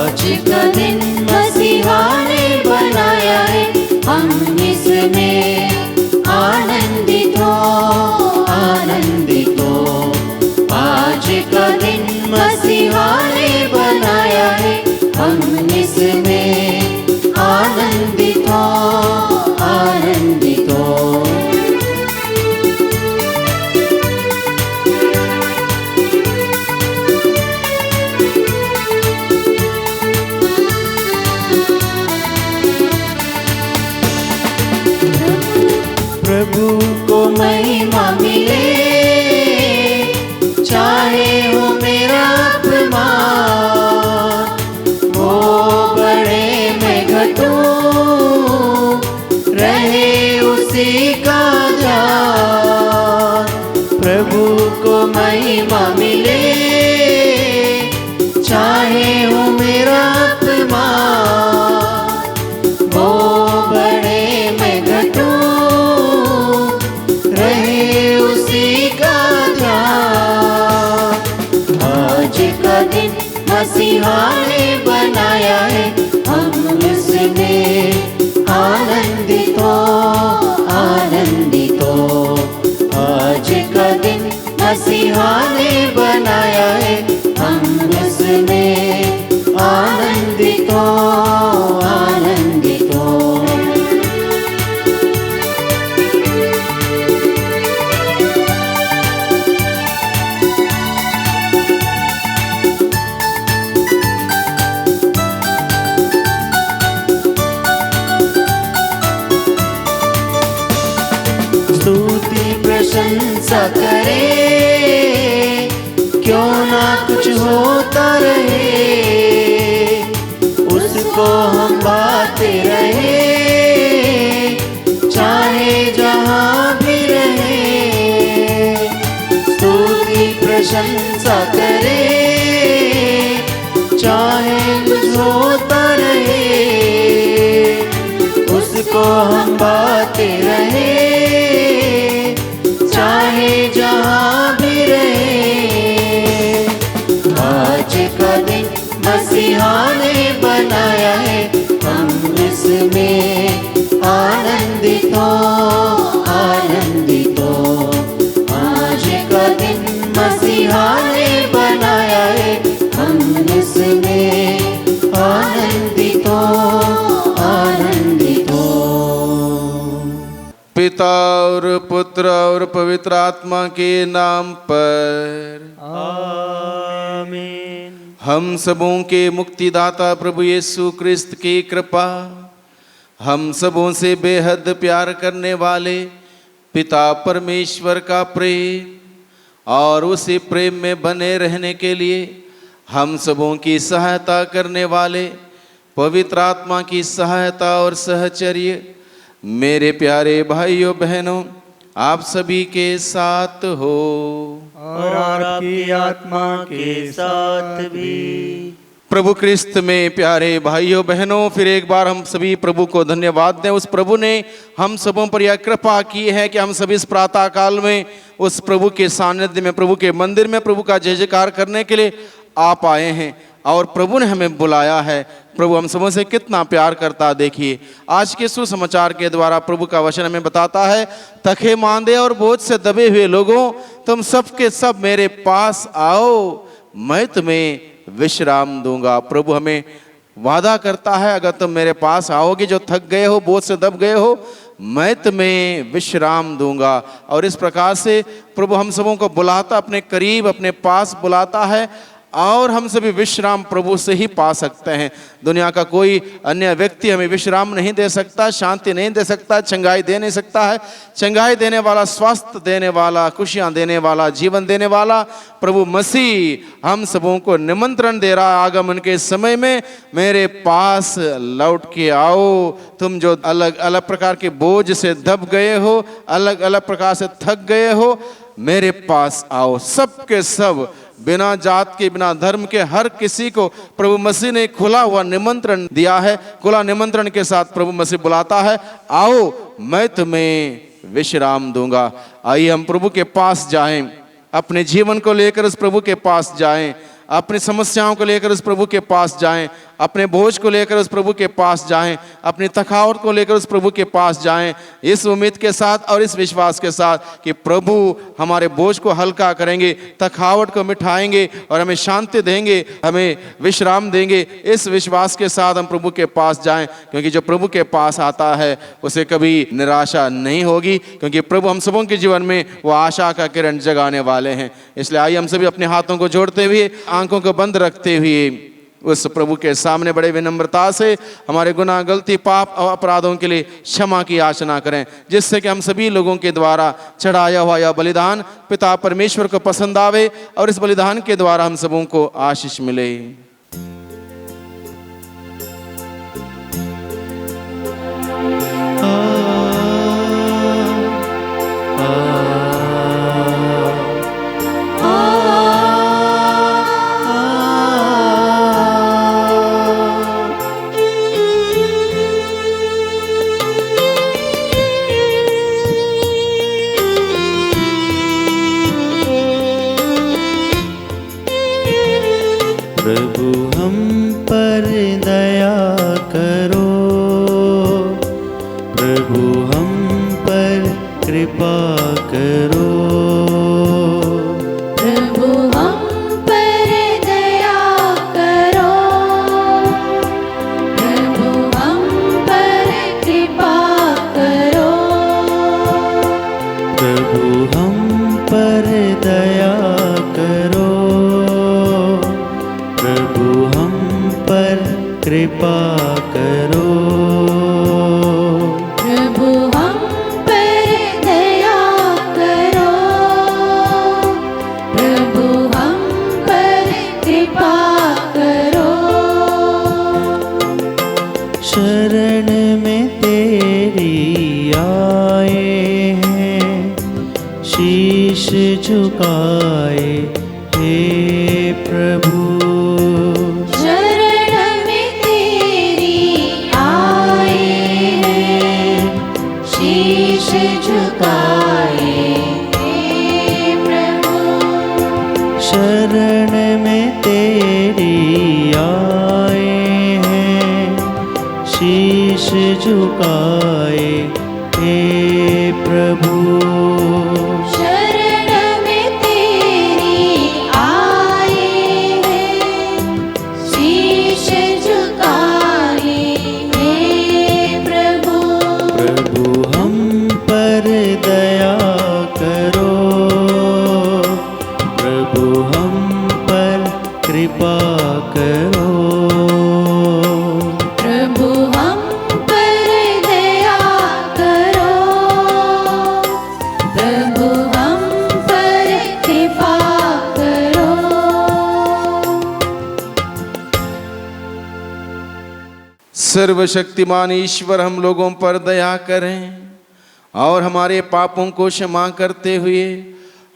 आज का दिन मसीहा ने बनाया है, हम इसमें आनंदित हो, आनंदित हो। आज का दिन मसीहा ने बनाया है, हम इसमें आनंदित हो, आनंदित हो। प्रभु को महिमा मिले, चाहे हो मेरा अपमान, वो बड़े मैं घटूं, रहे उसी का ध्यान। प्रभु को महिमा मिले, चाहे हो मेरा अपमान, वो बड़े मैं घटूं, रहे उसी का ध्यान। आज का दिन मसीहा ने बनाया है, हम इसमें आनंदित हो, आनंदित हो। आज का दिन मसीहा ने बनाया है, हम इसमें आनंदित हो, आनंदित हो। स्तुति प्रशंसा करे, क्यों ना कुछ होता रहे, उसको हम गाते रहे, चाहे जहाँ भी रहे। स्तुति प्रशंसा करे, चाहे कुछ होता रहे, उसको हम गाते रहे, चाहे जहाँ भी रहे। आज का दिन मसीहा ने बनाया है, हम इसमें आनंदित हो, आनंदित हो। आज का दिन मसीहा ने बनाया है, हम इसमें आनंदित हो, आनंदित हो। पिता और पुत्र और पवित्र आत्मा के नाम पर आमीन। हम सबों के मुक्तिदाता प्रभु यीशु क्रिस्त की कृपा, हम सबों से बेहद प्यार करने वाले पिता परमेश्वर का प्रेम और उसी प्रेम में बने रहने के लिए हम सबों की सहायता करने वाले पवित्र आत्मा की सहायता और सहचर्य मेरे प्यारे भाइयों बहनों आप सभी के साथ हो और आपकी आत्मा के साथ भी। प्रभु क्रिस्त में प्यारे भाइयों बहनों, फिर एक बार हम सभी प्रभु को धन्यवाद दें। उस प्रभु ने हम सबों पर यह कृपा की है कि हम सभी इस प्रातः काल में उस प्रभु के सानिध्य में, प्रभु के मंदिर में प्रभु का जय जयकार करने के लिए आप आए हैं और प्रभु ने हमें बुलाया है। प्रभु हम सबों से कितना प्यार करता देखिए। आज के सुसमाचार के द्वारा प्रभु का वचन हमें बताता है, थके मांदे और बोझ से दबे हुए लोगों, तुम सबके सब मेरे पास आओ, मैं तुम्हें विश्राम दूंगा। प्रभु हमें वादा करता है, अगर तुम मेरे पास आओगे, जो थक गए हो, बोझ से दब गए हो, मैं तुम्हें विश्राम दूंगा। और इस प्रकार से प्रभु हम सबों को बुलाता, अपने करीब, अपने पास बुलाता है और हम सभी विश्राम प्रभु से ही पा सकते हैं। दुनिया का कोई अन्य व्यक्ति हमें विश्राम नहीं दे सकता, शांति नहीं दे सकता, चंगाई दे नहीं सकता है। चंगाई देने वाला, स्वास्थ्य देने वाला, खुशियां देने वाला, जीवन देने वाला प्रभु मसीह हम सबों को निमंत्रण दे रहा है, आगमन के समय में मेरे पास लौट के आओ। तुम जो अलग अलग प्रकार के बोझ से दब गए हो, अलग अलग प्रकार से थक गए हो, मेरे पास आओ। सब के सब, बिना जात के, बिना धर्म के, हर किसी को प्रभु मसीह ने खुला हुआ निमंत्रण दिया है। खुला निमंत्रण के साथ प्रभु मसीह बुलाता है, आओ मैं तुम्हें विश्राम दूंगा। आइए हम प्रभु के पास जाएं, अपने जीवन को लेकर उस प्रभु के पास जाएं, अपनी समस्याओं को लेकर उस प्रभु के पास जाएं। अपने बोझ को लेकर उस प्रभु के पास जाएं, अपनी थकावट को लेकर उस प्रभु के पास जाएं, इस उम्मीद के साथ और इस विश्वास के साथ कि प्रभु हमारे बोझ को हल्का करेंगे, थकावट को मिटाएंगे और हमें शांति देंगे, हमें विश्राम देंगे। इस विश्वास के साथ हम प्रभु के पास जाएं, क्योंकि जो प्रभु के पास आता है उसे कभी निराशा नहीं होगी, क्योंकि प्रभु हम सबों के जीवन में वो आशा का किरण जगाने वाले हैं। इसलिए आइए हम सभी अपने हाथों को जोड़ते हुए, आंखों को बंद रखते हुए उस प्रभु के सामने बड़े विनम्रता से हमारे गुनाह, गलती, पाप और अपराधों के लिए क्षमा की याचना करें, जिससे कि हम सभी लोगों के द्वारा चढ़ाया हुआ यह बलिदान पिता परमेश्वर को पसंद आवे और इस बलिदान के द्वारा हम सबों को आशीष मिले। प्रभु हम पर दया करो, प्रभु हम पर कृपा करो, प्रभु हम पर दया करो, प्रभु हम पर कृपा करो, प्रभु हम पर दया करो, प्रभु हम पर कृपा करो, प्रभु हम पर दया करो, प्रभु हम पर कृपा करो। शरण में तेरी आए हैं, शीश झुकाए हे प्रभु, शरण में तेरी आए हैं, शीश झुकाए हे प्रभु, शरण में तेरी आए हैं, शीश झुकाए हे प्रभु, शरण में तेरी आए हैं, शीश झुकाए हे प्रभु, प्रभु हम पर दया करो, प्रभु हम पर कृपा करो, प्रभु हम पर दया करो, प्रभु हम पर कृपा करो। सर्वशक्तिमान ईश्वर हम लोगों पर दया करें और हमारे पापों को क्षमा करते हुए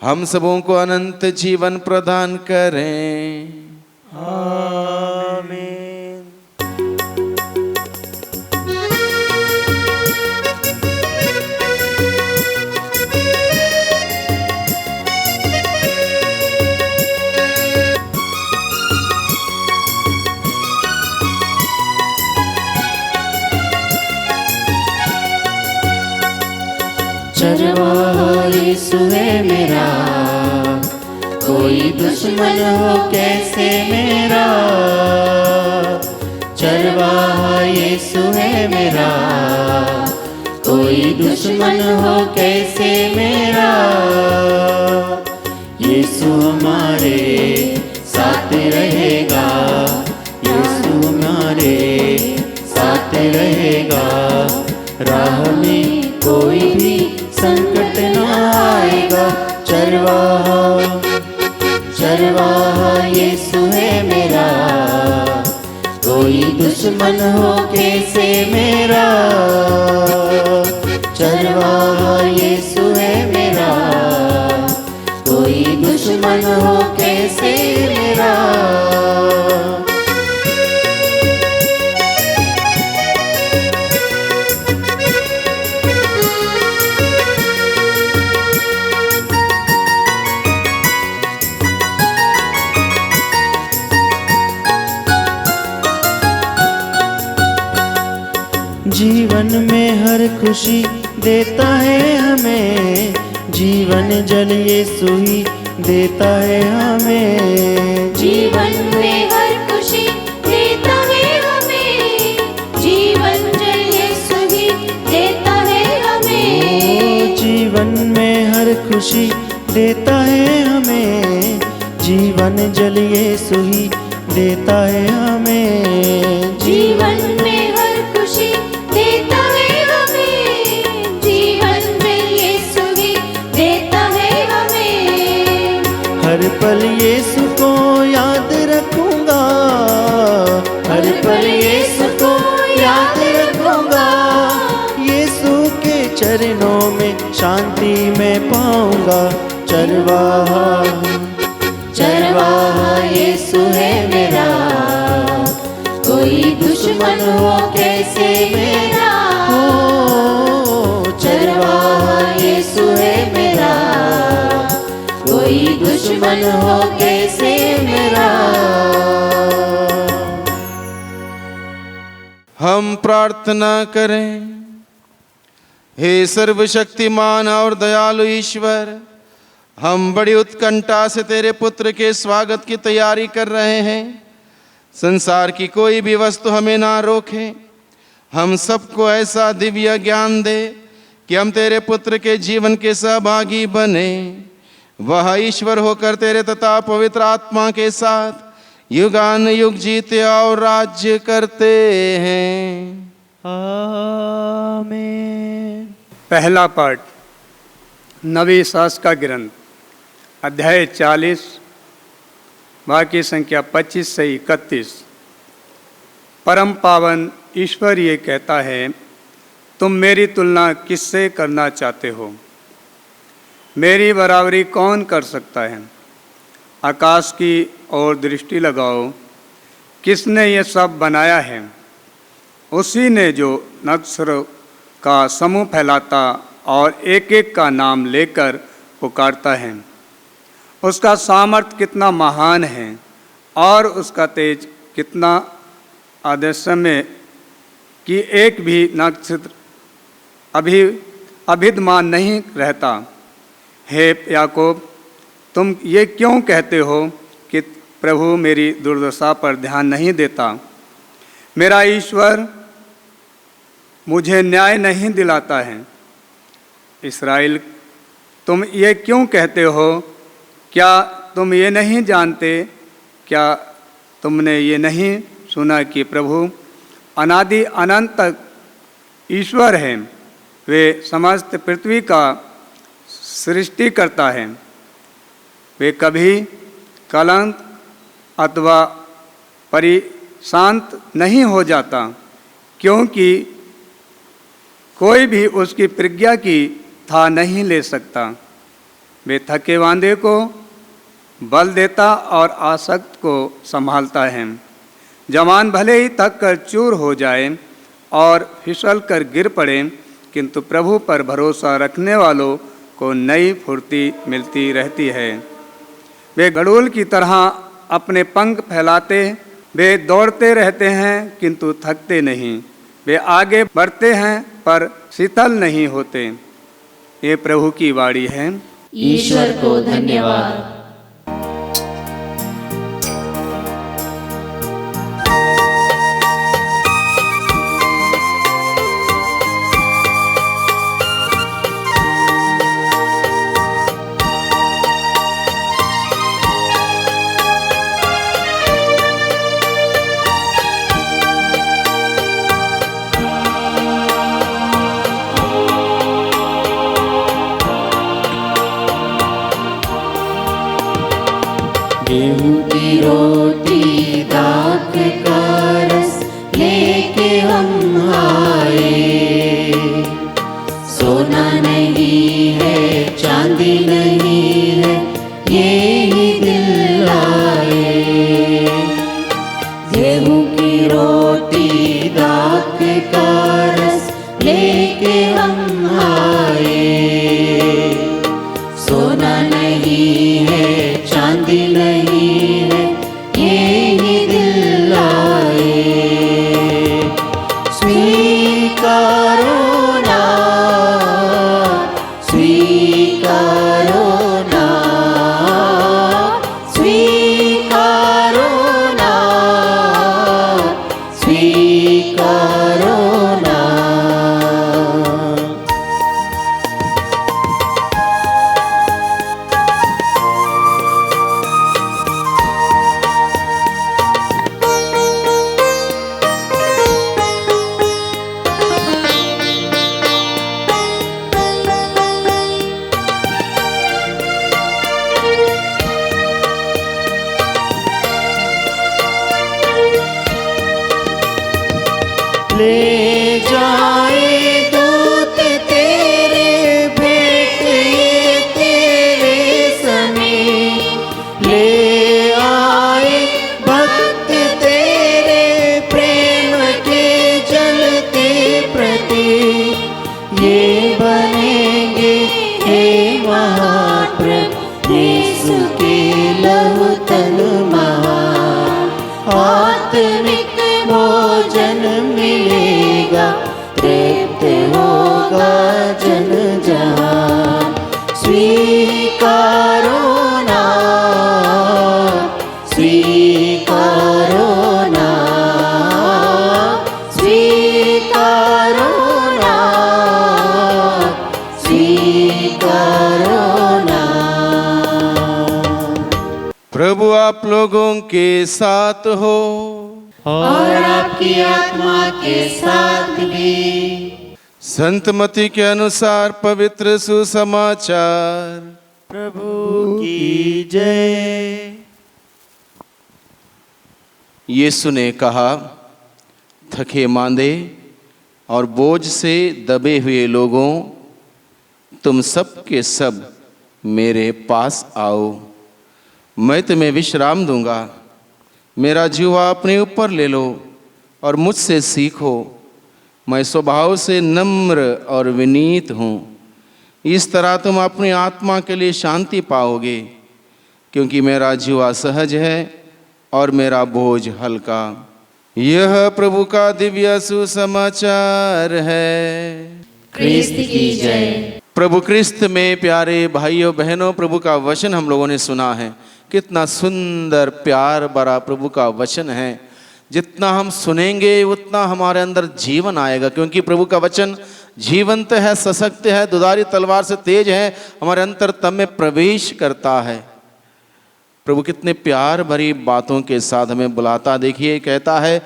हम सबों को अनंत जीवन प्रदान करें। आमीन। चरवाहा यीशु है मेरा, कोई दुश्मन हो कैसे मेरा, चरवाहा यीशु है मेरा, कोई दुश्मन हो कैसे मेरा, यीशु हमारे साथ रहेगा, यीशु हमारे साथ रहेगा, राह में कोई भी संकट न आएगा, चरवाहा चरवाहा यीशु है मेरा, कोई दुश्मन हो कैसे मेरा, चरवाहा यीशु है मेरा, कोई दुश्मन हो कैसे मेरा। जीवन में हर खुशी देता है हमें, जीवन जल यीशु ही देता है हमें। जीवन में हर खुशी देता है हमें, जीवन जल यीशु ही देता है हमें। जीवन में हर खुशी देता है हमें, जीवन जल यीशु ही देता है हमें। जीवन में हर खुशी देता है हमें, जीवन जल यीशु ही देता है हमें। हर पल यीशु को याद रखूंगा, हर पल यीशु को याद रखूंगा। यीशु के चरणों में शांति मैं पाऊंगा। चरवाहा चरवाहा यीशु है मेरा, कोई दुश्मन हो कैसे मेरा। चरवाहा यीशु है मेरा, कोई दुश्मन हो कैसे मेरा। हम प्रार्थना करें। हे सर्वशक्तिमान और दयालु ईश्वर, हम बड़ी उत्कंठा से तेरे पुत्र के स्वागत की तैयारी कर रहे हैं। संसार की कोई भी वस्तु हमें ना रोके। हम सबको ऐसा दिव्य ज्ञान दे कि हम तेरे पुत्र के जीवन के सहभागी बने। वह ईश्वर होकर तेरे तथा पवित्र आत्मा के साथ युगान युग जीते और राज्य करते हैं। आमीन। पहला पाठ नवी शास्त्र का ग्रंथ, अध्याय 40, वाक्य संख्या 25 से 31। परम पावन ईश्वर ये कहता है, तुम मेरी तुलना किससे करना चाहते हो? मेरी बराबरी कौन कर सकता है? आकाश की ओर दृष्टि लगाओ, किसने ये सब बनाया है? उसी ने जो नक्षत्रों का समूह फैलाता और एक एक का नाम लेकर पुकारता है। उसका सामर्थ्य कितना महान है और उसका तेज कितना अदृश्य कि एक भी नक्षत्र अभिद्यमान नहीं रहता। हे याकूब, तुम ये क्यों कहते हो कि प्रभु मेरी दुर्दशा पर ध्यान नहीं देता? मेरा ईश्वर मुझे न्याय नहीं दिलाता है। इस्राएल, तुम ये क्यों कहते हो? क्या तुम ये नहीं जानते? क्या तुमने ये नहीं सुना कि प्रभु अनादि अनंत तक ईश्वर है? वे समस्त पृथ्वी का सृष्टि करता है। वे कभी कलंक अथवा परिशांत नहीं हो जाता, क्योंकि कोई भी उसकी प्रज्ञा की था नहीं ले सकता। वे थके वांदे को बल देता और आसक्त को संभालता है। जवान भले ही थक कर चूर हो जाए और फिसल कर गिर पड़े, किंतु प्रभु पर भरोसा रखने वालों को नई फुर्ती मिलती रहती है। वे गरुड़ की तरह अपने पंख फैलाते, वे दौड़ते रहते हैं किंतु थकते नहीं। वे आगे बढ़ते हैं पर शीतल नहीं होते। ये प्रभु की वाणी है। ईश्वर को धन्यवाद। गेहूं की रोटी दाख का रस लेके हम आए। सोना नहीं है चांदी नहीं है, ये ही दिल आए। गेहूं की रोटी दाख का रस लेके हम आए। सोना नहीं है चांदी नहीं है, ये ही दिल आए। स्वीकार भोजन मिलेगा, तृप्त होगा जन जहान। स्वीकारो ना, स्वीकारो ना, स्वीकारो ना, स्वीकारो ना। प्रभु आप लोगों के साथ हो और आपकी आत्मा के साथ भी। संत मती के अनुसार पवित्र सुसमाचार। प्रभु की जय। यीशु ने कहा, थके मांदे और बोझ से दबे हुए लोगों, तुम सब के सब मेरे पास आओ, मैं तुम्हें विश्राम दूंगा। मेरा जीवा अपने ऊपर ले लो और मुझसे सीखो, मैं स्वभाव से नम्र और विनीत हूँ। इस तरह तुम अपनी आत्मा के लिए शांति पाओगे, क्योंकि मेरा जीवा सहज है और मेरा बोझ हल्का। यह प्रभु का दिव्य सुसमाचार है। क्रिस्त की जय। प्रभु क्रिस्त में प्यारे भाइयों बहनों, प्रभु का वचन हम लोगों ने सुना है। कितना सुंदर प्यार भरा प्रभु का वचन है। जितना हम सुनेंगे उतना हमारे अंदर जीवन आएगा, क्योंकि प्रभु का वचन जीवंत है, सशक्त है, दुधारी तलवार से तेज है, हमारे अंतरतम में प्रवेश करता है। प्रभु कितने प्यार भरी बातों के साथ हमें बुलाता। देखिए, कहता है,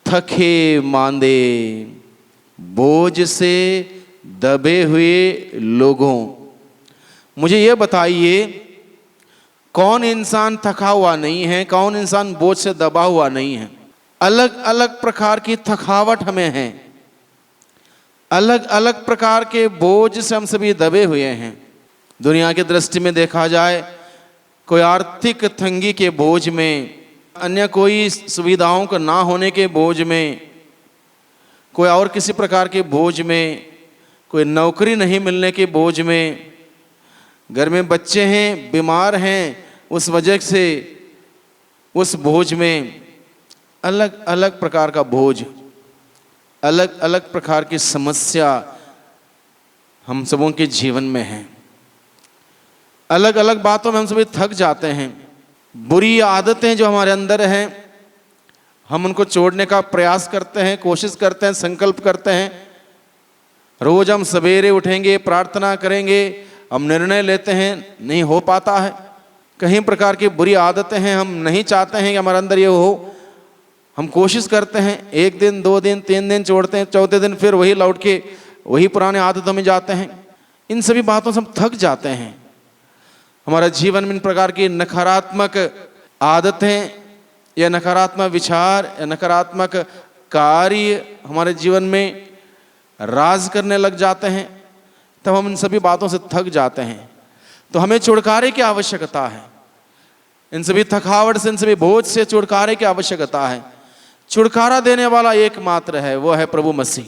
थके मांदे बोझ से दबे हुए लोगों। मुझे ये बताइए, कौन इंसान थका हुआ नहीं है, कौन इंसान बोझ से दबा हुआ नहीं है। अलग अलग प्रकार की थकावट हमें है, अलग अलग प्रकार के बोझ से हम सभी दबे हुए हैं। दुनिया की दृष्टि में देखा जाए, कोई आर्थिक तंगी के बोझ में, अन्य कोई सुविधाओं का ना होने के बोझ में, कोई और किसी प्रकार के बोझ में, कोई नौकरी नहीं मिलने के बोझ में, घर में बच्चे हैं बीमार हैं, उस वजह से उस बोझ में, अलग अलग प्रकार का बोझ, अलग अलग प्रकार की समस्या हम सबों के जीवन में है। अलग अलग बातों में हम सभी थक जाते हैं। बुरी आदतें जो हमारे अंदर हैं, हम उनको छोड़ने का प्रयास करते हैं, कोशिश करते हैं, संकल्प करते हैं। रोज हम सवेरे उठेंगे, प्रार्थना करेंगे, हम निर्णय लेते हैं, नहीं हो पाता है। कई प्रकार की बुरी आदतें हैं, हम नहीं चाहते हैं कि हमारे अंदर ये हो। हम कोशिश करते हैं, 1 दिन 2 दिन 3 दिन छोड़ते हैं, चौथे दिन फिर वही लौट के वही पुराने आदतों में जाते हैं। इन सभी बातों से हम थक जाते हैं। हमारा जीवन में इन प्रकार की नकारात्मक आदतें या नकारात्मक विचार या नकारात्मक कार्य हमारे जीवन में राज करने लग जाते हैं, तब हम इन सभी बातों से थक जाते हैं। तो हमें छुटकारे की आवश्यकता है। इन सभी थकावट से, इन सभी बोझ से छुटकारे की आवश्यकता है। छुटकारा देने वाला एकमात्र है, वो है प्रभु मसीह।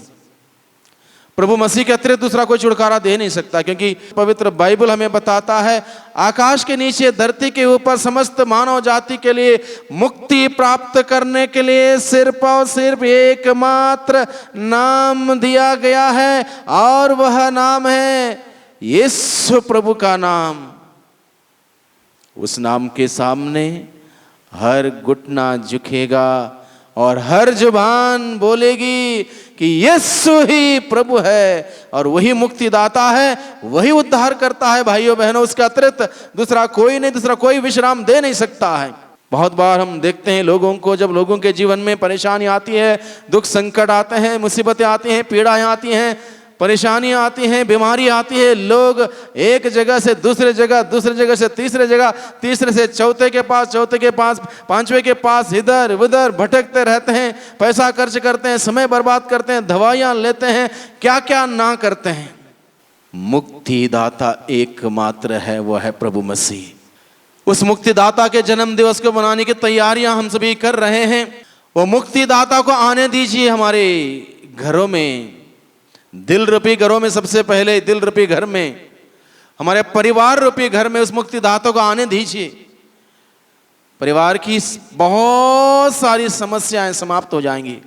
प्रभु मसीह के अतिरिक्त दूसरा कोई छुटकारा दे नहीं सकता, क्योंकि पवित्र बाइबल हमें बताता है, आकाश के नीचे धरती के ऊपर समस्त मानव जाति के लिए मुक्ति प्राप्त करने के लिए सिर्फ और सिर्फ एकमात्र नाम दिया गया है, और वह नाम है यीशु प्रभु का नाम। उस नाम के सामने हर घुटना झुकेगा और हर जुबान बोलेगी कि यीशु ही प्रभु है, और वही मुक्तिदाता है, वही उद्धार करता है। भाइयों बहनों, उसके अतिरिक्त दूसरा कोई नहीं, दूसरा कोई विश्राम दे नहीं सकता है। बहुत बार हम देखते हैं लोगों को, जब लोगों के जीवन में परेशानी आती है, दुख संकट आते हैं, मुसीबतें आती हैं, पीड़ाएं आती हैं, परेशानियां आती हैं, बीमारी आती है, लोग एक जगह से दूसरे जगह, दूसरे जगह से तीसरे जगह, तीसरे से चौथे के पास, चौथे के पास पांचवे के पास इधर उधर भटकते रहते हैं, पैसा खर्च करते हैं, समय बर्बाद करते हैं, दवाइयां लेते हैं, क्या क्या ना करते हैं। मुक्तिदाता एकमात्र है, वो है प्रभु मसीह। उस मुक्तिदाता के जन्म दिवस को मनाने की तैयारियां हम सभी कर रहे हैं। वो मुक्तिदाता को आने दीजिए हमारे घरों में, दिल रूपी घरों में, सबसे पहले दिल रूपी घर में, हमारे परिवार रूपी घर में उस मुक्तिदाता को आने दीजिए। परिवार की बहुत सारी समस्याएं समाप्त हो जाएंगी।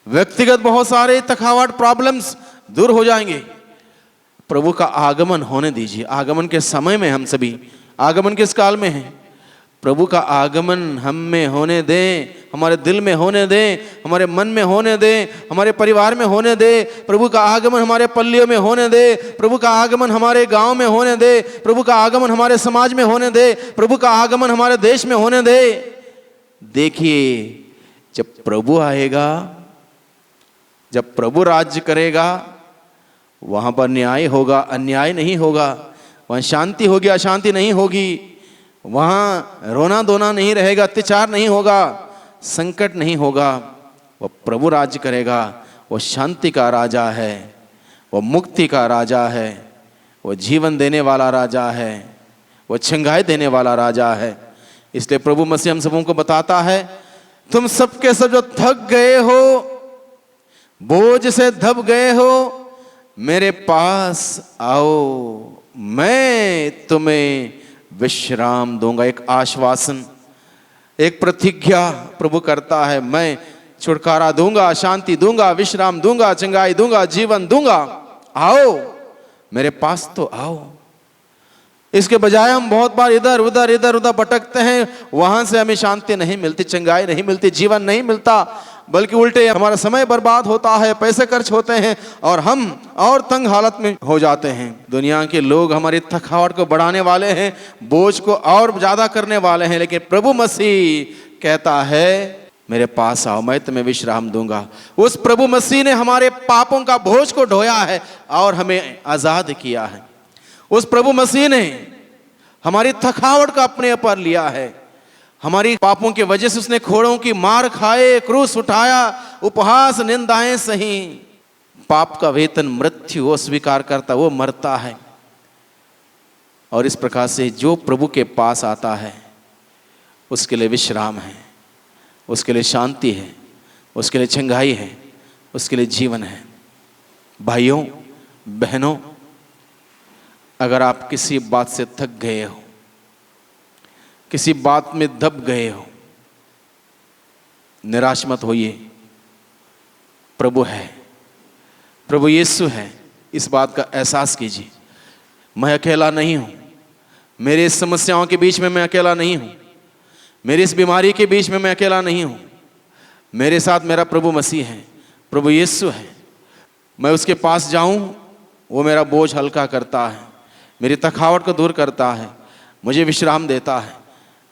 व्यक्तिगत बहुत सारे थकावट प्रॉब्लम्स दूर हो जाएंगे। प्रभु का आगमन होने दीजिए। आगमन के समय में हम सभी, आगमन किस काल में है? प्रभु का आगमन हम में होने दें, हमारे दिल में होने दें, हमारे मन में होने दें, हमारे परिवार में होने दें। प्रभु का आगमन हमारे पल्लियों में होने दे, प्रभु का आगमन हमारे गांव में होने दे, प्रभु का आगमन हमारे समाज में होने दे, प्रभु का आगमन हमारे देश में होने दे। देखिए, जब प्रभु आएगा, जब प्रभु राज्य करेगा, वहां पर न्याय होगा, अन्याय नहीं होगा। वहां शांति होगी, अशांति नहीं होगी। वहां रोना धोना नहीं रहेगा, अत्याचार नहीं होगा, संकट नहीं होगा। वह प्रभु राज्य करेगा। वो शांति का राजा है, वो मुक्ति का राजा है, वो जीवन देने वाला राजा है, वो छंगाई देने वाला राजा है। इसलिए प्रभु मसीह हम सबों को बताता है, तुम सबके सब जो थक गए हो, बोझ से दब गए हो, मेरे पास आओ, मैं तुम्हें विश्राम दूंगा। एक आश्वासन, एक प्रतिज्ञा प्रभु करता है, मैं छुटकारा दूंगा, शांति दूंगा, विश्राम दूंगा, चंगाई दूंगा, जीवन दूंगा। आओ मेरे पास तो आओ। इसके बजाय हम बहुत बार इधर उधर भटकते हैं। वहां से हमें शांति नहीं मिलती, चंगाई नहीं मिलती, जीवन नहीं मिलता, बल्कि उल्टे हमारा समय बर्बाद होता है, पैसे खर्च होते हैं और हम और तंग हालत में हो जाते हैं। दुनिया के लोग हमारी थकावट को बढ़ाने वाले हैं, बोझ को और ज्यादा करने वाले हैं, लेकिन प्रभु मसीह कहता है, मेरे पास आओ, मैं तुम्हें विश्राम दूंगा। उस प्रभु मसीह ने हमारे पापों का बोझ को ढोया है और हमें आजाद किया है। उस प्रभु मसीह ने हमारी थकावट का अपने ऊपर लिया है। हमारी पापों की वजह से उसने खोड़ों की मार खाए, क्रूस उठाया, उपहास निंदाएं सही। पाप का वेतन मृत्यु, वो स्वीकार करता, वो मरता है। और इस प्रकार से जो प्रभु के पास आता है, उसके लिए विश्राम है, उसके लिए शांति है, उसके लिए चंगाई है, उसके लिए जीवन है। भाइयों बहनों, अगर आप किसी बात से थक गए हो, किसी बात में दब गए हो, निराश मत होइए। प्रभु है, प्रभु यीशु है, इस बात का एहसास कीजिए। मैं अकेला नहीं हूं, मेरी इस समस्याओं के बीच में मैं अकेला नहीं हूं, मेरी इस बीमारी के बीच में मैं अकेला नहीं हूं। मेरे साथ मेरा प्रभु मसीह है, प्रभु यीशु है। मैं उसके पास जाऊं, वो मेरा बोझ हल्का करता है, मेरी थकावट को दूर करता है, मुझे विश्राम देता है।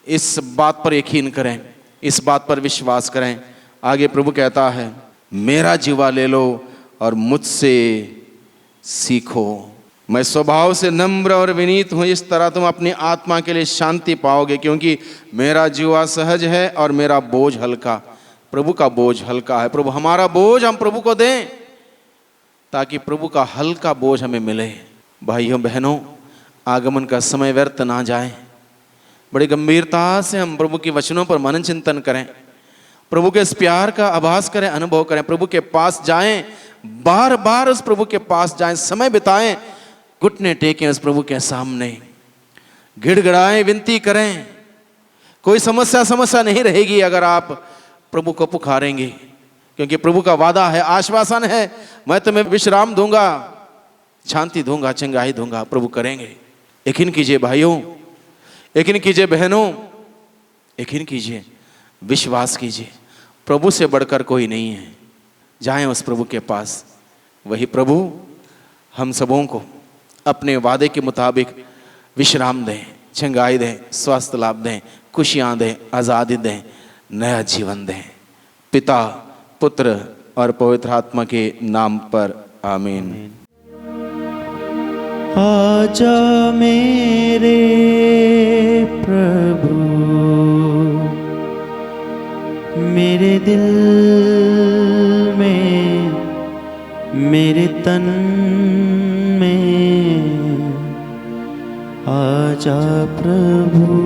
इस बात पर यकीन करें, इस बात पर विश्वास करें। आगे प्रभु कहता है, मेरा जीवा ले लो और मुझसे सीखो, मैं स्वभाव से नम्र और विनीत हूँ, इस तरह तुम अपनी आत्मा के लिए शांति पाओगे, क्योंकि मेरा जीवा सहज है और मेरा बोझ हल्का। प्रभु का बोझ हल्का है। प्रभु हमारा बोझ हम प्रभु को दें, ताकि प्रभु का हल्का बोझ हमें मिले। भाइयों बहनों, आगमन का समय व्यर्थ ना जाए। बड़ी गंभीरता से हम प्रभु के वचनों पर मनन चिंतन करें, प्रभु के इस प्यार का आभास करें, अनुभव करें। प्रभु के पास जाएं, बार बार उस प्रभु के पास जाएं, समय बिताएं, घुटने टेकें उस प्रभु के सामने, गिड़गिड़ाएं, विनती करें। कोई समस्या नहीं रहेगी अगर आप प्रभु को पुकारेंगे, क्योंकि प्रभु का वादा है, आश्वासन है, मैं तुम्हें विश्राम दूंगा, शांति दूंगा, चंगाई दूंगा। प्रभु करेंगे। यकीन कीजिए भाइयों, यकीन कीजिए बहनों, यकीन कीजिए, विश्वास कीजिए, प्रभु से बढ़कर कोई नहीं है। जाएं उस प्रभु के पास। वही प्रभु हम सबों को अपने वादे के मुताबिक विश्राम दें, चंगाई दें, स्वास्थ्य लाभ दें, खुशियां दें, आज़ादी दें, नया जीवन दें। पिता, पुत्र और पवित्र आत्मा के नाम पर आमीन। आजा मेरे प्रभु, मेरे दिल में, मेरे तन में, आजा प्रभु।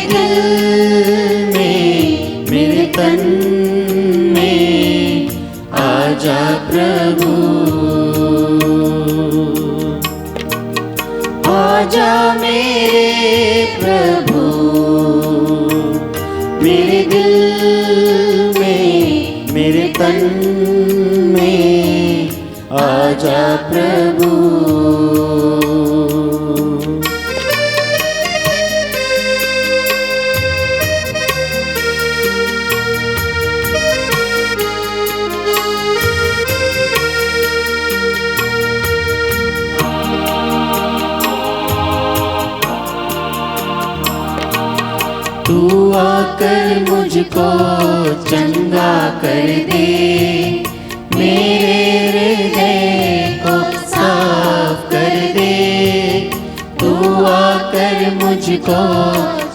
दिल में मेरे तन में आजा प्रभु, आजा मेरे प्रभु, मेरे दिल में मेरे तन में आजा प्रभु। तू आकर मुझको चंगा कर दे, मेरे हृदय को साफ कर दे। तू आकर मुझको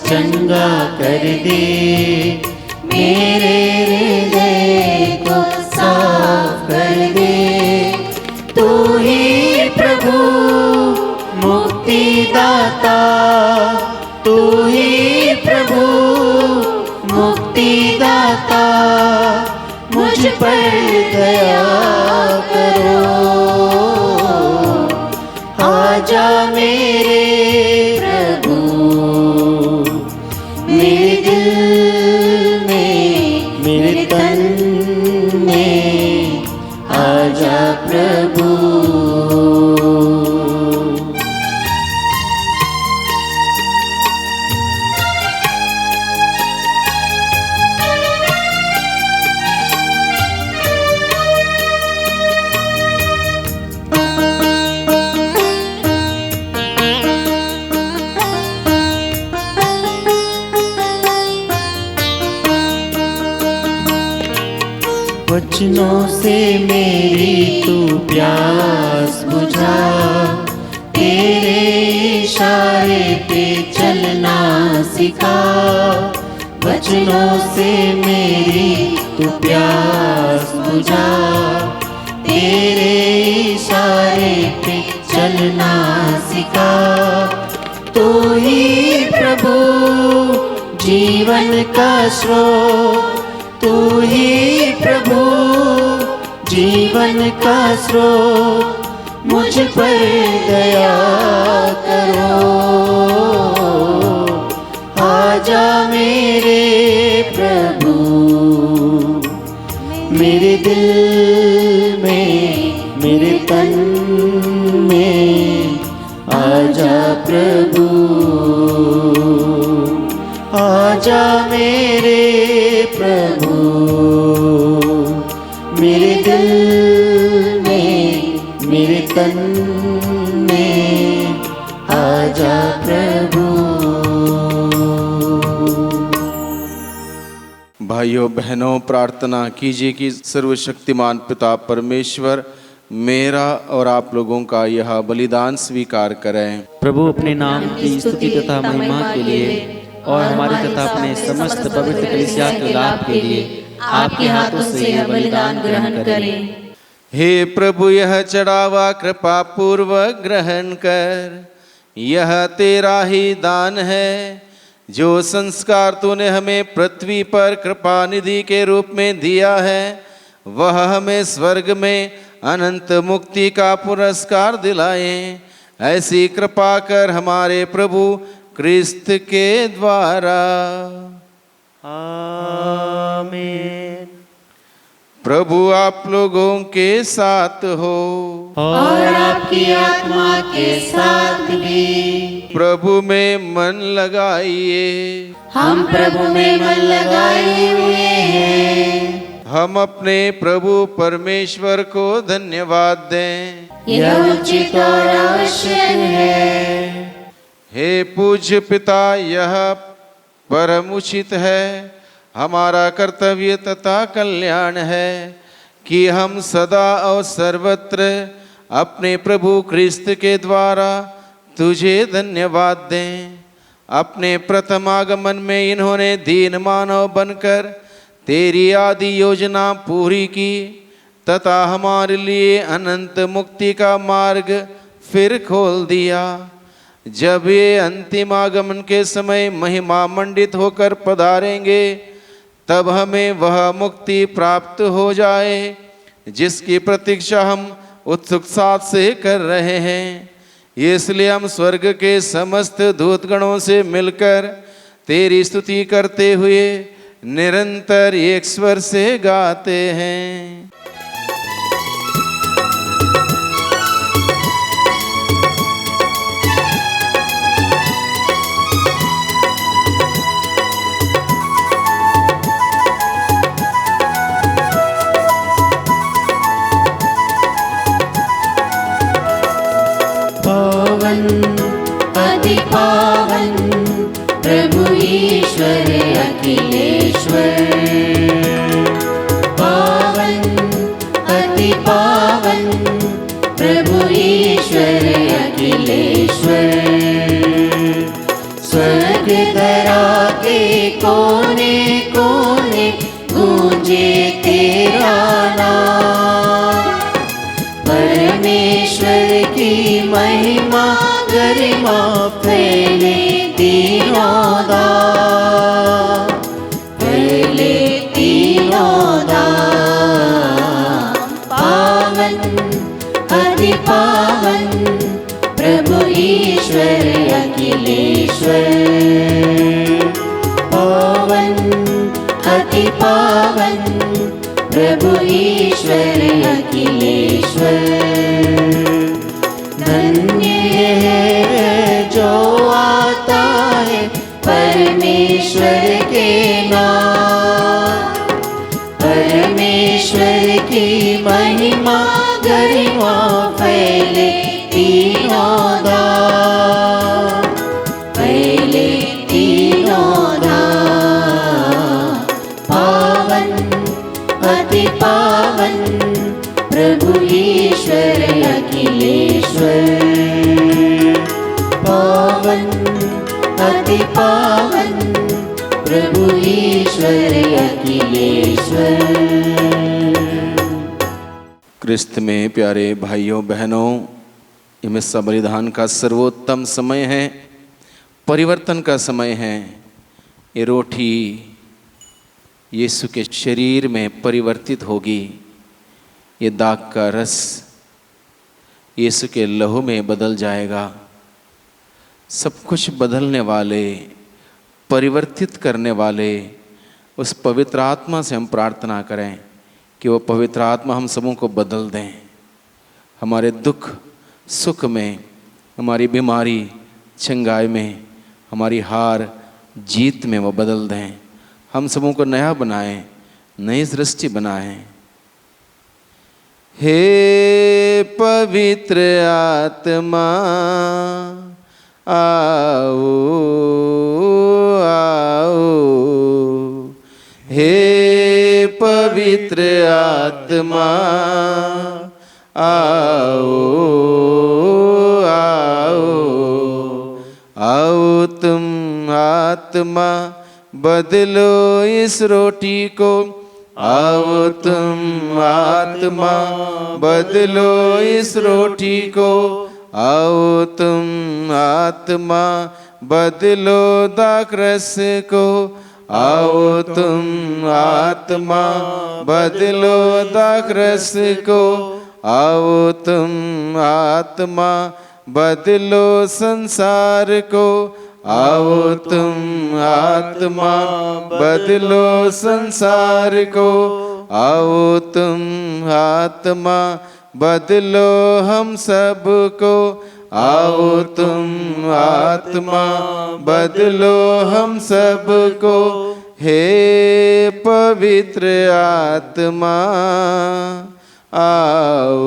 चंगा कर दे, मेरे हृदय को साफ कर दे। तू ही प्रभु मुक्तिदाता, तू ही प्रभु मुक्तिदाता, मुझ पर दया करो। आजा मेरे प्रभु, मेरे दिल में मेरे तन में आजा प्रभु। वचनों से मेरी तू प्यास बुझा, तेरे इशारे पे चलना सिखा। वचनों से मेरी तू प्यास बुझा, तेरे इशारे पे चलना सिखा। तू ही प्रभु जीवन का स्रोत, तू ही प्रभु जीवन का स्रोत, मुझ पर दया करो। आजा मेरे प्रभु, मेरे दिल में मेरे तन में आजा प्रभु। आजा मेरे प्रभु, मेरे दिल में मेरे तन में आजा प्रभु। भाइयों बहनों, प्रार्थना कीजिए कि सर्वशक्तिमान पिता परमेश्वर मेरा और आप लोगों का यह बलिदान स्वीकार करें। प्रभु अपने नाम की स्तुति तथा महिमा के लिए और हमारे तथा अपने समस्त पवित्र कलीसिया के लाभ के लिए आपके हाथों से यह बलिदान ग्रहण करें। हे प्रभु, यह चढ़ावा कृपा पूर्वक ग्रहण कर। यह तेरा ही दान है, जो संस्कार तूने हमें पृथ्वी पर कृपा निधि के रूप में दिया है, वह हमें स्वर्ग में अनंत मुक्ति का पुरस्कार दिलाए। ऐसी कृपा कर हमारे प्रभु क्रिस्त के द्वारा। आमीन। प्रभु आप लोगों के साथ हो और आपकी आत्मा के साथ भी। प्रभु में मन लगाइए, हम प्रभु में मन लगाए हुए हैं। हम अपने प्रभु परमेश्वर को धन्यवाद दें। यह उचित और आवश्यक है। हे पूज्य पिता, यह परम उचित है, हमारा कर्तव्य तथा कल्याण है कि हम सदा और सर्वत्र अपने प्रभु क्रिस्त के द्वारा तुझे धन्यवाद दें। अपने प्रथम आगमन में इन्होंने दीन मानव बनकर तेरी आदि योजना पूरी की तथा हमारे लिए अनंत मुक्ति का मार्ग फिर खोल दिया। जब ये अंतिम आगमन के समय महिमा मंडित होकर पधारेंगे, तब हमें वह मुक्ति प्राप्त हो जाए जिसकी प्रतीक्षा हम उत्सुकता से कर रहे हैं। इसलिए हम स्वर्ग के समस्त दूतगणों से मिलकर तेरी स्तुति करते हुए निरंतर एक स्वर से गाते हैं। अति पावन प्रभु ईश्वर अखिलेश्वर, पावन अति पावन प्रभु ईश्वर अखिलेश्वर। स्वर्ग धरा के कोने कोने गूंजे तेरा नाम, परमेश्वर की महिमा गरिमा फैले तीनों धाम, फैले तीनों धाम। पावन अति पावन प्रभु ईश्वर अखिलेश्वर, पावन अति पावन प्रभु ईश्वर अखिलेश्वर। धन्य है जो आता है परमेश्वर के नाम, परमेश्वर की महिमा गरिमा फैले तीनों धाम, फैले तीनों धाम। पावन अति पावन प्रभु ईश्वर अखिलेश्वर, पावन अति पावन प्रभु ईश्वर अखिलेश्वर। क्रिस्त में प्यारे भाइयों बहनों, ये मिस्सा बलिदान का सर्वोत्तम समय है, परिवर्तन का समय है। ये रोटी यीशु के शरीर में परिवर्तित होगी, ये दाग का रस यीशु के लहू में बदल जाएगा। सब कुछ बदलने वाले, परिवर्तित करने वाले उस पवित्र आत्मा से हम प्रार्थना करें कि वो पवित्र आत्मा हम सबों को बदल दें। हमारे दुख सुख में, हमारी बीमारी चंगाई में, हमारी हार जीत में वो बदल दें। हम सबों को नया बनाएं, नई सृष्टि बनाएं। हे पवित्र आत्मा आओ आओ, हे पवित्र आत्मा आओ आओ आओ। तुम आत्मा बदलो इस रोटी को, आओ तुम आत्मा बदलो इस रोटी को, आओ तुम आत्मा बदलो दाखरस को, आओ तुम आत्मा बदलो दाखरस को, आओ तुम आत्मा बदलो संसार को, आओ तुम आत्मा बदलो संसार को, आओ तुम आत्मा बदलो हम सब को, आओ तुम आत्मा बदलो हम सब को। हे पवित्र आत्मा आओ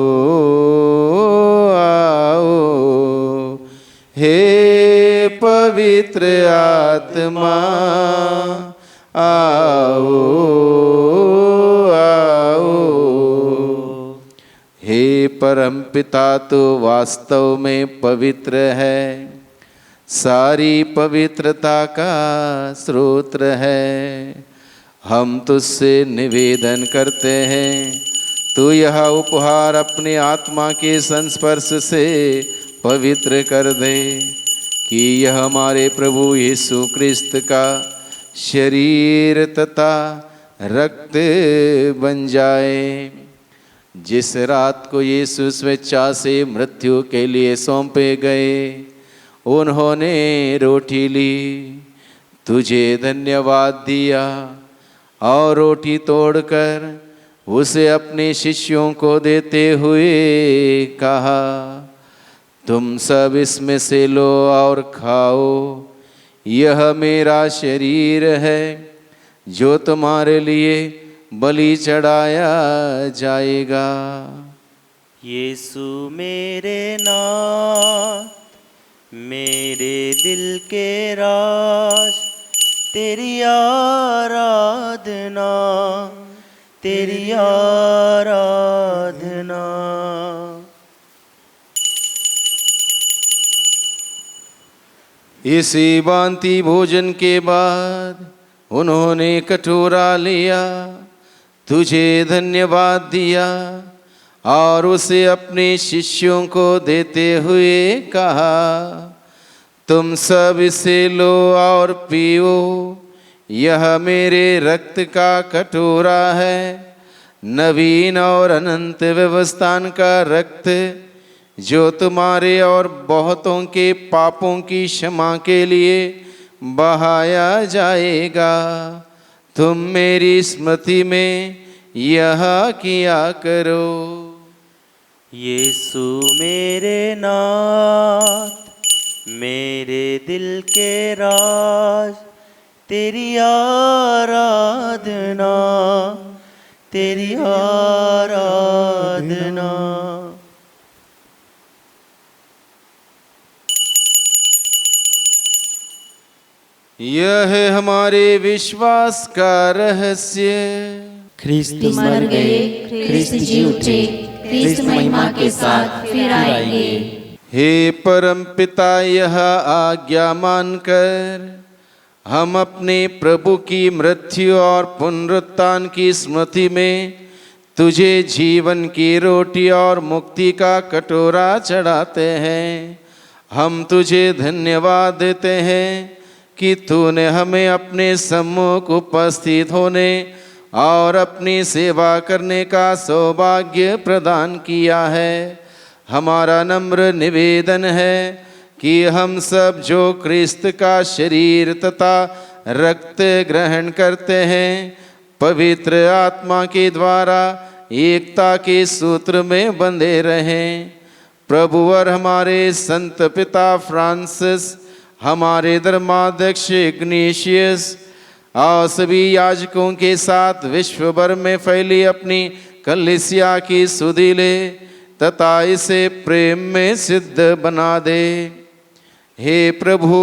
आओ, हे पवित्र आत्मा आओ आओ। हे परमपिता तो वास्तव में पवित्र है, सारी पवित्रता का स्रोत है। हम तुझसे निवेदन करते हैं, तू यह उपहार अपने आत्मा के संस्पर्श से पवित्र कर दे। कि यह हमारे प्रभु यीशु क्रिस्त का शरीर तथा रक्त बन जाए। जिस रात को यीशु स्वेच्छा से मृत्यु के लिए सौंपे गए, उन्होंने रोटी ली, तुझे धन्यवाद दिया और रोटी तोड़कर उसे अपने शिष्यों को देते हुए कहा, तुम सब इसमें से लो और खाओ, यह मेरा शरीर है जो तुम्हारे लिए बलि चढ़ाया जाएगा। यीशु मेरे नाथ, मेरे दिल के राज, तेरी आराधना, तेरी आराधना। इसी भांति भोजन के बाद उन्होंने कटोरा लिया, तुझे धन्यवाद दिया और उसे अपने शिष्यों को देते हुए कहा, तुम सब इसे लो और पियो, यह मेरे रक्त का कटोरा है, नवीन और अनंत व्यवस्थान का रक्त, जो तुम्हारे और बहुतों के पापों की क्षमा के लिए बहाया जाएगा। तुम मेरी स्मृति में यह किया करो। यीशु मेरे नाथ, मेरे दिल के राज, तेरी आराधना, तेरी आराधना। यह है हमारे विश्वास का रहस्य। ख्रिस्त मर गए, ख्रिस्त जी उठे, ख्रिस्त महिमा के साथ फिर आएंगे। हे परम पिता, यह आज्ञा मानकर हम अपने प्रभु की मृत्यु और पुनरुत्थान की स्मृति में तुझे जीवन की रोटी और मुक्ति का कटोरा चढ़ाते हैं। हम तुझे धन्यवाद देते हैं कि तूने हमें अपने सम्मुख उपस्थित होने और अपनी सेवा करने का सौभाग्य प्रदान किया है। हमारा नम्र निवेदन है कि हम सब जो क्रिस्त का शरीर तथा रक्त ग्रहण करते हैं, पवित्र आत्मा के द्वारा एकता के सूत्र में बंधे रहें। प्रभु और हमारे संत पिता फ्रांसिस, हमारे धर्माध्यक्ष इग्नेशियस और सभी याजकों के साथ विश्व भर में फैली अपनी कलीसिया की सुधि ले तथा इसे प्रेम में सिद्ध बना दे। हे प्रभु,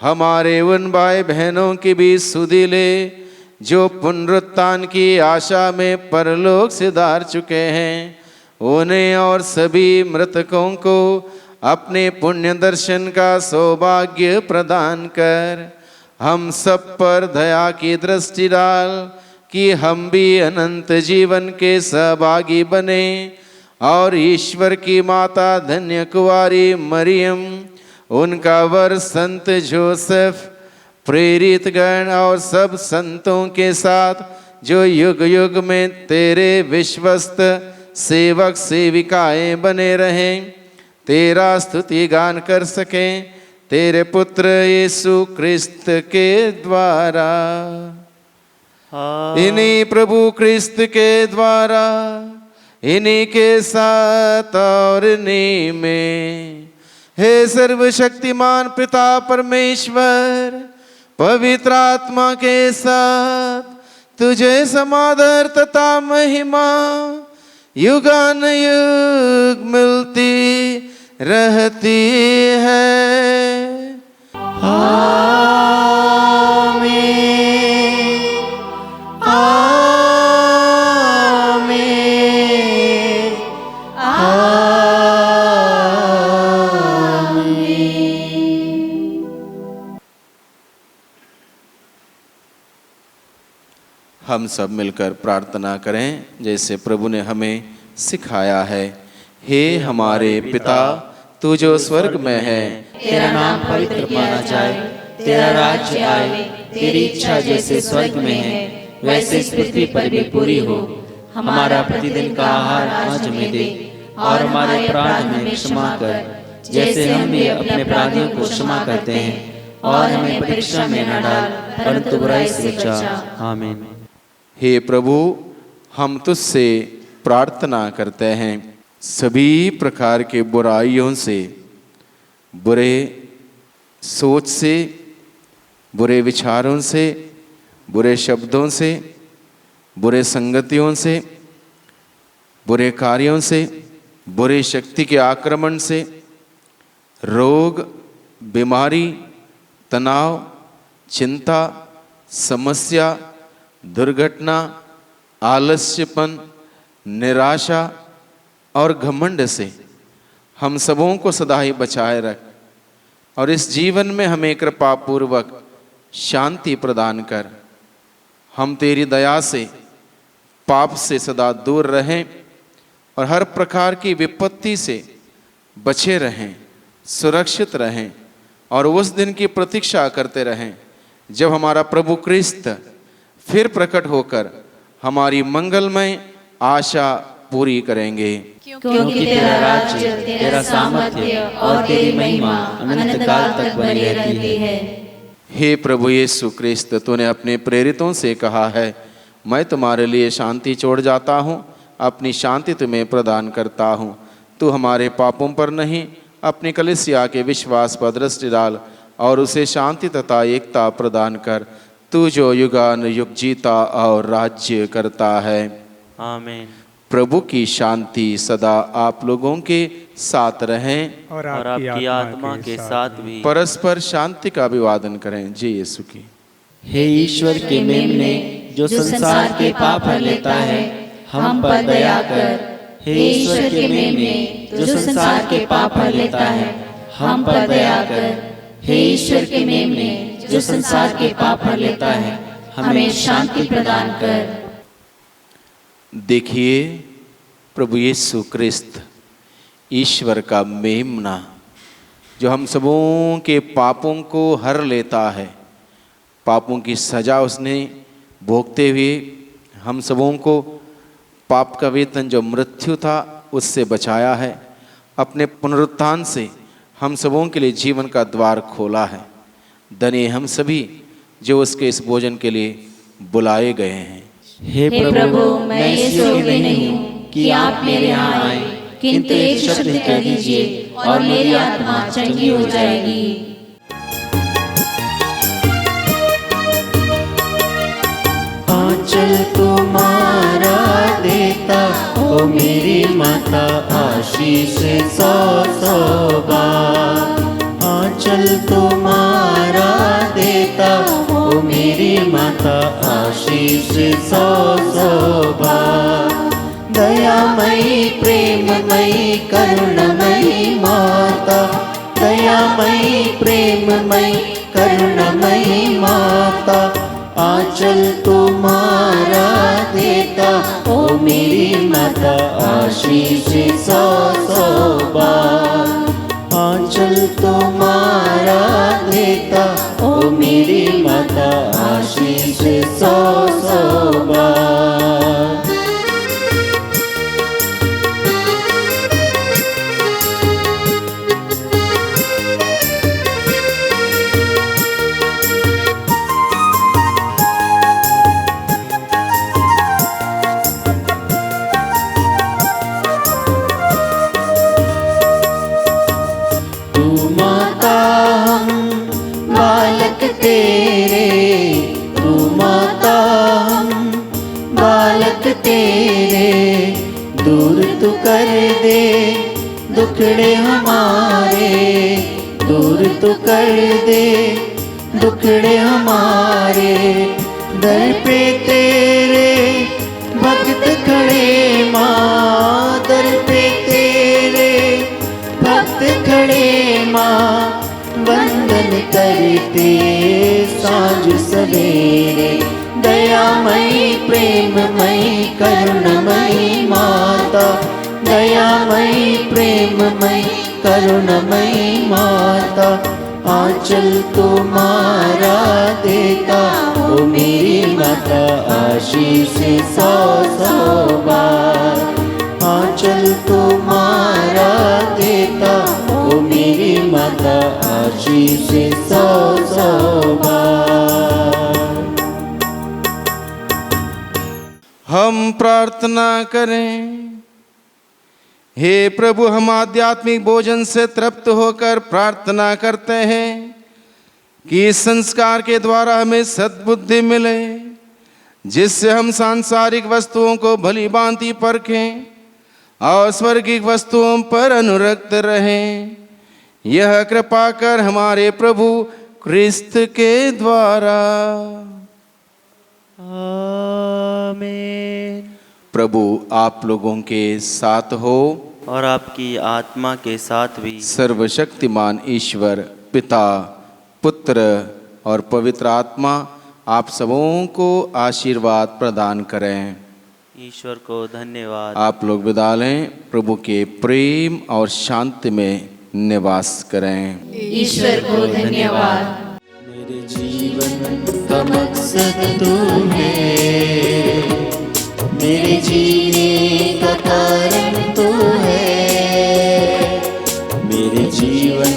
हमारे उन भाई बहनों की भी सुधि ले जो पुनरुत्थान की आशा में परलोक सिधार चुके हैं। उन्हें और सभी मृतकों को अपने पुण्य दर्शन का सौभाग्य प्रदान कर हम सब पर दया की दृष्टि डाल कि हम भी अनंत जीवन के सहभागी बने और ईश्वर की माता धन्य कुंवारी मरियम, उनका वर संत जोसेफ, प्रेरित गण और सब संतों के साथ जो युग युग में तेरे विश्वस्त सेवक सेविकाएं बने रहें, तेरा स्तुति गान कर सकें तेरे पुत्र यीशु क्रिस्त के द्वारा। इन्हीं प्रभु क्रिस्त के द्वारा, इन्हीं के साथ और इन्हीं में, हे सर्वशक्तिमान पिता परमेश्वर, पवित्र आत्मा के साथ तुझे समादर तथा महिमा युगान युग मिलती रहती है। आमीन, आमीन, आमीन। हम सब मिलकर प्रार्थना करें जैसे प्रभु ने हमें सिखाया है। हे हमारे पिता, तू जो स्वर्ग में है, तेरा नाम पवित्र माना जाए, तेरा राज्य आए, तेरी इच्छा जैसे स्वर्ग में है वैसे इस पृथ्वी पर भी पूरी हो। हमारा प्रतिदिन का आहार आज हमें दे, और हमारे अपराध हमें क्षमा कर जैसे हम भी अपने अपराधियों को क्षमा करते हैं, और हमें परीक्षा में न डाल परंतु बुराई से बचा। आमीन। हे प्रभु, हम तुझसे प्रार्थना करते हैं, सभी प्रकार के बुराइयों से, बुरे सोच से, बुरे विचारों से, बुरे शब्दों से, बुरे संगतियों से, बुरे कार्यों से, बुरे शक्ति के आक्रमण से, रोग, बीमारी, तनाव, चिंता, समस्या, दुर्घटना, आलस्यपन, निराशा और घमंड से हम सबों को सदा ही बचाए रख, और इस जीवन में हमें कृपा पूर्वक शांति प्रदान कर। हम तेरी दया से पाप से सदा दूर रहें और हर प्रकार की विपत्ति से बचे रहें, सुरक्षित रहें, और उस दिन की प्रतीक्षा करते रहें जब हमारा प्रभु क्रिस्त फिर प्रकट होकर हमारी मंगलमय आशा पूरी करेंगे। क्योंकि तेरा राज्य, तेरा सामर्थ्य और तेरी महिमा अनंत काल तक बनी रहती है। हे प्रभु यीशु क्रिस्त, तूने अपने प्रेरितों से कहा है, मैं तुम्हारे लिए शांति छोड़ जाता हूँ, अपनी शांति तुम्हें प्रदान करता हूँ। तू हमारे पापों पर नहीं, अपनी कलीसिया के विश्वास पर दृष्टि डाल और उसे शांति तथा एकता प्रदान कर, तू जो युगानुयुग जीता और राज्य करता है। आमीन। प्रभु की शांति सदा आप लोगों के साथ रहें और आपकी आत्मा के साथ भी। परस्पर शांति का अभिवादन करें। जय यीशु की। हे ईश्वर के मेमने, जो संसार के पाप हर लेता है, हम पर दया कर। हे ईश्वर के मेमने, जो संसार के पाप हर लेता है, हम पर दया कर। हे ईश्वर के मेमने, जो संसार के पाप हर लेता है, हमें शांति प्रदान कर। देखिए, प्रभु यीशु क्रिस्त ईश्वर का मेमना जो हम सबों के पापों को हर लेता है, पापों की सजा उसने भोगते हुए हम सबों को पाप का वेतन जो मृत्यु था उससे बचाया है। अपने पुनरुत्थान से हम सबों के लिए जीवन का द्वार खोला है। धन्य हम सभी जो उसके इस भोजन के लिए बुलाए गए हैं। हे प्रभु, मैं इस योग्य नहीं हूँ कि आप मेरे यहाँ आए, किंतु एक शब्द कह दीजिए और मेरी आत्मा चंगी हो जाएगी। आंचल तुम्हारा देता ओ मेरी माता, आशीष सौ सौ बार। आंचल तुम्हारा देता ओ मेरी माता, आशीष सौ सौ बार। दयामयी प्रेममयी करुणमयी माता, दयामयी प्रेममयी करुणमयी माता, आंचल तुम्हारा देता ओ मेरी माता, आशीष सौ सौ बार। आंचल तुम्हारा देता ओ मेरी माता, आशीष सौ सौ बार। कर दे दुखड़े हमारे, दूर तो कर दे दुखड़े हमारे। दर पे तेरे भक्त खड़े माँ, दर पे तेरे भक्त खड़े माँ, वंदन करते सांझ सवेरे। दयामयी प्रेममयी करुणमयी माता, दयामयी प्रेममयी करुणमयी माता, आंचल तुम्हारा देता ओ मेरी माता, आशीष 100 बार। आंचल तुम्हारा देता ओ मेरी माता, आशीष 100 बार। हम प्रार्थना करें। हे प्रभु, हम आध्यात्मिक भोजन से तृप्त होकर प्रार्थना करते हैं कि इस संस्कार के द्वारा हमें सद्बुद्धि मिले, जिससे हम सांसारिक वस्तुओं को भली भांति परखें और स्वर्गिक वस्तुओं पर अनुरक्त रहें। यह कृपा कर हमारे प्रभु क्रिस्त के द्वारा। आमीन। प्रभु आप लोगों के साथ हो और आपकी आत्मा के साथ भी। सर्वशक्तिमान ईश्वर पिता, पुत्र और पवित्र आत्मा आप सबों को आशीर्वाद प्रदान करें। ईश्वर को धन्यवाद। आप लोग विदा लें। प्रभु के प्रेम और शांति में निवास करें। ईश्वर को धन्यवाद। मेरे जीवन का मकसद तू है, मेरे जीने का कारण तू है। मेरे जीवन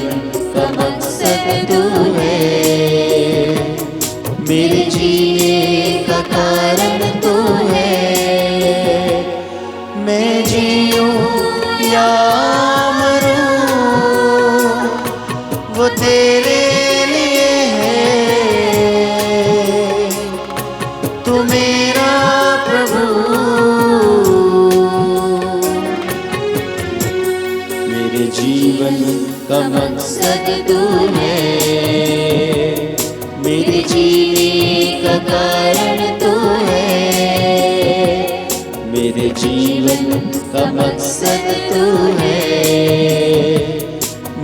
का मकसद तू है, मेरे जीने का कारण तू है। मैं जीऊं या मरूं वो तेरे लिए है, तू मेरा प्रभु। मेरे जीवन का मकसद तू है, मेरे जीने का कारण तू है। मेरे जीवन का मकसद तू है,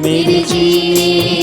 मेरे जीने